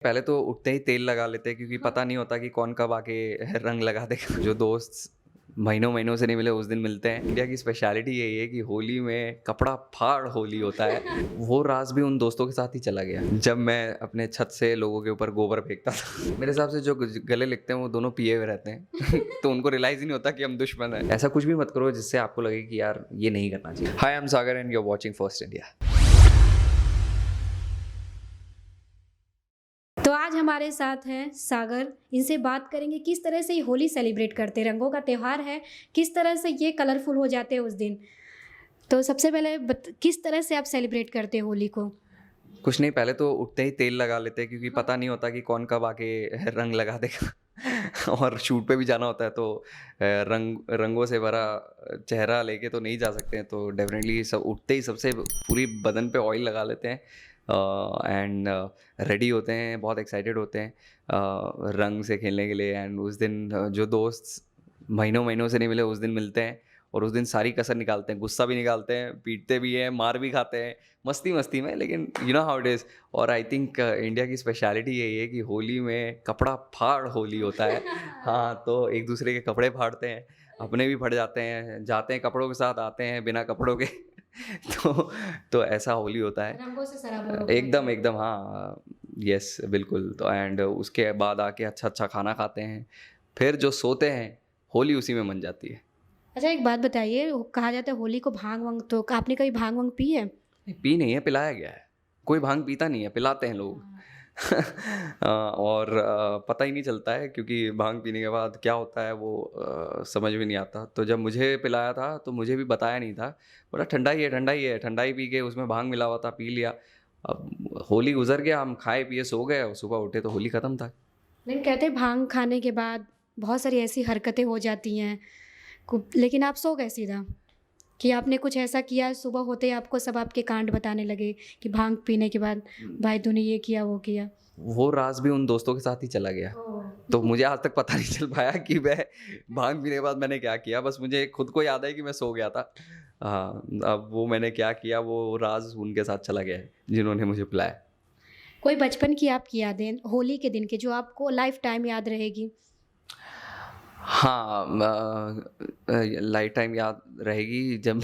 पहले तो उठते ही तेल लगा लेते हैं क्योंकि हाँ। पता नहीं होता कि कौन कब आके रंग लगा देगा। जो दोस्त महीनों महीनों से नहीं मिले उस दिन मिलते हैं। इंडिया की स्पेशलिटी यही है कि होली में कपड़ा फाड़ होली होता है। वो राज भी उन दोस्तों के साथ ही चला गया जब मैं अपने छत से लोगों के ऊपर गोबर फेंकता था। मेरे हिसाब से जो गले लिखते हैं वो दोनों पिए हुए रहते हैं। तो उनको रियलाइज ही नहीं होता कि हम दुश्मन हैं। ऐसा कुछ भी मत करो जिससे आपको लगे कि यार ये नहीं करना चाहिए। Hi, I am Sagar and you are watching First India. तो आज हमारे साथ हैं सागर। इनसे बात करेंगे किस तरह से ये होली सेलिब्रेट करते हैं। रंगों का त्यौहार है, किस तरह से ये कलरफुल हो जाते हैं उस दिन। तो सबसे पहले किस तरह से आप सेलिब्रेट करते हैं होली को? कुछ नहीं, पहले तो उठते ही तेल लगा लेते हैं क्योंकि पता नहीं होता कि कौन कब आके रंग लगा देगा। और शूट पे भी जाना होता है तो रंगों से भरा चेहरा लेके तो नहीं जा सकते हैं। तो डेफिनेटली सब उठते ही सबसे पूरी बदन पे ऑयल लगा लेते हैं एंड रेडी होते हैं, बहुत एक्साइटेड होते हैं रंग से खेलने के लिए। एंड उस दिन जो दोस्त महीनों महीनों से नहीं मिले उस दिन मिलते हैं और उस दिन सारी कसर निकालते हैं, गुस्सा भी निकालते हैं, पीटते भी हैं, मार भी खाते हैं मस्ती मस्ती में। लेकिन you know how it is. और आई थिंक इंडिया की स्पेशलिटी यही है कि होली में कपड़ा फाड़ होली होता है। हाँ, तो एक दूसरे के कपड़े फाड़ते हैं, अपने भी फट जाते हैं, जाते हैं कपड़ों के साथ, आते हैं बिना कपड़ों के। तो तो ऐसा होली होता है। रंगों से सराबोर हो जाता एकदम है। एकदम, हाँ, यस बिल्कुल। तो एंड उसके बाद आके अच्छा अच्छा खाना खाते हैं, फिर जो सोते हैं होली उसी में मन जाती है। अच्छा, एक बात बताइए, कहा जाता है होली को भांग वांग, तो आपने कभी भांग वांग पी है? नहीं, पी नहीं है, पिलाया गया है। कोई भांग पीता नहीं है, पिलाते हैं लोग। हाँ। और पता ही नहीं चलता है क्योंकि भांग पीने के बाद क्या होता है वो समझ में नहीं आता। तो जब मुझे पिलाया था तो मुझे भी बताया नहीं था। बोला ठंडा ही है, ठंडा ही है, ठंडा ही पी के उसमें भांग मिला हुआ था, पी लिया। अब होली गुजर गया, हम खाए पिए सो गए और सुबह उठे तो होली ख़त्म था। लेकिन कहते हैं भांग खाने के बाद बहुत सारी ऐसी हरकतें हो जाती हैं, लेकिन आप सो गए सीधा कि आपने कुछ ऐसा किया, सुबह होते ही आपको सब आपके कांड बताने लगे कि भांग पीने के बाद भाई तूने ये किया वो किया। वो राज भी उन दोस्तों के साथ ही चला गया। तो मुझे आज तक पता नहीं चल पाया कि मैं भांग पीने के बाद मैंने क्या किया। बस मुझे खुद को याद है कि मैं सो गया था। हाँ, अब वो मैंने क्या किया वो राज उनके साथ चला गया है जिन्होंने मुझे पिलाया। कोई बचपन की आपकी यादें होली के दिन की जो आपको लाइफ टाइम याद रहेगी? हाँ, लाइफ टाइम याद रहेगी जब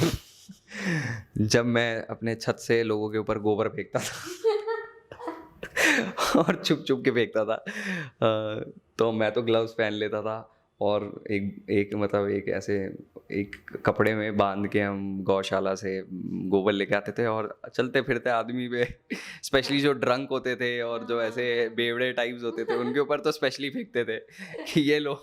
जब मैं अपने छत से लोगों के ऊपर गोबर फेंकता था। और छुप छुप के फेंकता था। तो मैं तो ग्लव्स पहन लेता था और एक एक मतलब एक ऐसे एक कपड़े में बांध के हम गौशाला से गोबर लेके आते थे और चलते फिरते आदमी पे स्पेशली जो ड्रंक होते थे और जो ऐसे बेवड़े टाइप्स होते थे उनके ऊपर तो स्पेशली फेंकते थे कि ये लो।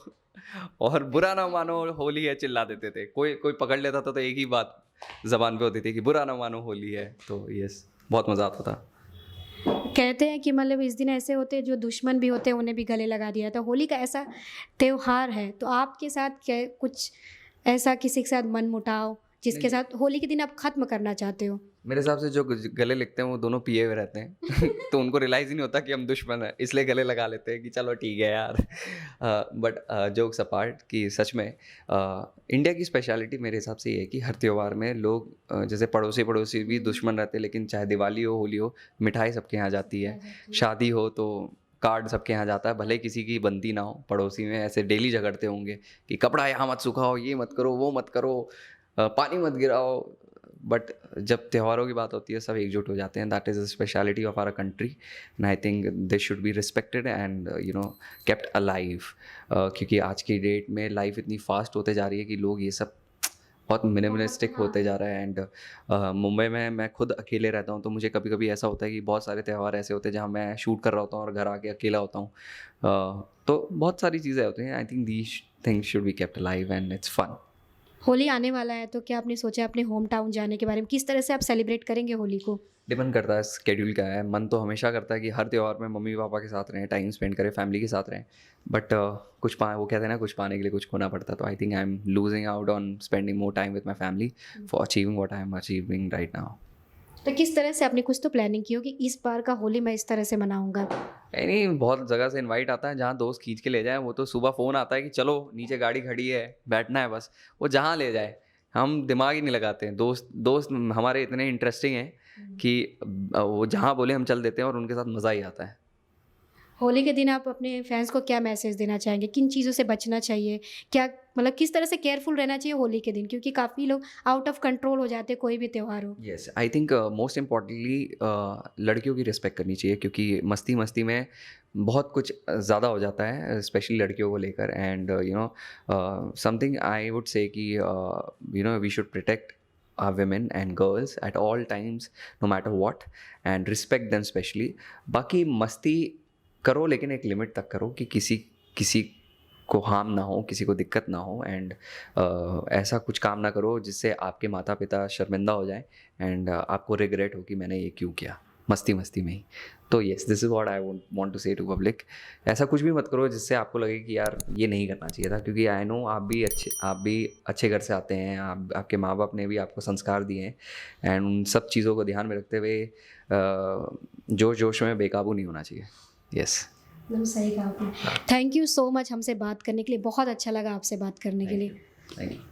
और बुरा ना मानो होली है चिल्ला देते थे। कोई कोई पकड़ लेता था तो एक ही बात जबान पे होती थी कि बुरा ना मानो होली है। तो यस, बहुत मज़ा आता था। कहते हैं कि मतलब इस दिन ऐसे होते हैं जो दुश्मन भी होते हैं उन्हें भी गले लगा दिया था। होली का ऐसा त्योहार है, तो आपके साथ क्या कुछ ऐसा किसी के साथ मनमुटाव जिसके नहीं, साथ होली के दिन आप ख़त्म करना चाहते हो? मेरे हिसाब से जो गले लिखते हैं वो दोनों पिए हुए रहते हैं। तो उनको रियलाइज़ ही नहीं होता कि हम दुश्मन हैं, इसलिए गले लगा लेते हैं कि चलो ठीक है यार। बट जोक्स अपार्ट कि सच में इंडिया की स्पेशलिटी मेरे हिसाब से ये है कि हर त्योहार में लोग जैसे पड़ोसी पड़ोसी भी दुश्मन रहते हैं, लेकिन चाहे दिवाली हो होली हो मिठाई सबके यहाँ जाती है। शादी हो तो कार्ड सबके यहाँ जाता है, भले किसी की बनती ना हो। पड़ोसी में ऐसे डेली झगड़ते होंगे कि कपड़ा यहाँ मत सुखाओ, ये मत करो, वो मत करो, पानी मत गिराओ। बट जब त्योहारों की बात होती है सब एकजुट हो जाते हैं। That is the speciality of our country and I think this should be respected and you know kept alive. क्योंकि आज की डेट में लाइफ इतनी फास्ट होते जा रही है कि लोग ये सब बहुत मिनिमलिस्टिक होते जा रहे हैं। एंड मुंबई में मैं खुद अकेले रहता हूँ तो मुझे कभी कभी ऐसा होता है कि बहुत सारे त्यौहार ऐसे होते हैं जहाँ मैं शूट कर रहा होता हूँ और घर आके अकेला होता हूँ। तो बहुत सारी चीज़ें होती हैं। I think these things should be kept alive and it's fun. Holi आने वाला है, तो क्या आपने सोचा अपने होम टाउन जाने के बारे में? किस तरह से आप सेलिब्रेट करेंगे होली को? डिपेंड करता है स्केड्यूल क्या है। मन तो हमेशा करता है कि हर त्योहार में मम्मी पापा के साथ रहें, टाइम स्पेंड करें, फैमिली के साथ रहें। बट कुछ पा वो कहते हैं ना, कुछ पाने के लिए कुछ खोना पड़ता है। तो I think I am losing out on spending more time with my family for achieving what I am achieving right now. तो किस तरह से आपने कुछ तो प्लानिंग की होगी, इस बार का होली मैं इस तरह से मनाऊँगा? नहीं नहीं, बहुत जगह से इनवाइट आता है जहाँ दोस्त खींच के ले जाए। वो तो सुबह फ़ोन आता है कि चलो नीचे गाड़ी खड़ी है, बैठना है बस। वो जहाँ ले जाए, हम दिमाग ही नहीं लगाते हैं। दोस्त दोस्त हमारे इतने इंटरेस्टिंग हैं कि वो जहाँ बोले हम चल देते हैं और उनके साथ मज़ा ही आता है। होली के दिन आप अपने फैंस को क्या मैसेज देना चाहेंगे? किन चीज़ों से बचना चाहिए? क्या मतलब किस तरह से केयरफुल रहना चाहिए होली के दिन? क्योंकि काफ़ी लोग आउट ऑफ कंट्रोल हो जाते हैं कोई भी त्योहार हो। Yes, I think most importantly लड़कियों की रिस्पेक्ट करनी चाहिए, क्योंकि मस्ती मस्ती में बहुत कुछ ज़्यादा हो जाता है, स्पेशली लड़कियों को लेकर। And you know something I would say कि you know we should protect our women and girls at all times, no matter what, and respect them specially. बाकी मस्ती करो, लेकिन एक लिमिट तक करो कि किसी किसी को हार्म ना हो, किसी को दिक्कत ना हो। एंड ऐसा कुछ काम ना करो जिससे आपके माता पिता शर्मिंदा हो जाए एंड आपको रिग्रेट हो कि मैंने ये क्यों किया मस्ती मस्ती में ही। तो yes, this is what I want to say to public. ऐसा कुछ भी मत करो जिससे आपको लगे कि यार ये नहीं करना चाहिए था, क्योंकि आई नो आप भी अच्छे घर से आते हैं, आपके माँ बाप ने भी आपको संस्कार दिए हैं। एंड उन सब चीज़ों को ध्यान में रखते हुए जोश जोश में बेकाबू नहीं होना चाहिए। येस, एकदम सही कहा आपने। थैंक यू सो मच हमसे बात करने के लिए। बहुत अच्छा लगा आपसे बात करने के लिए। Thank you.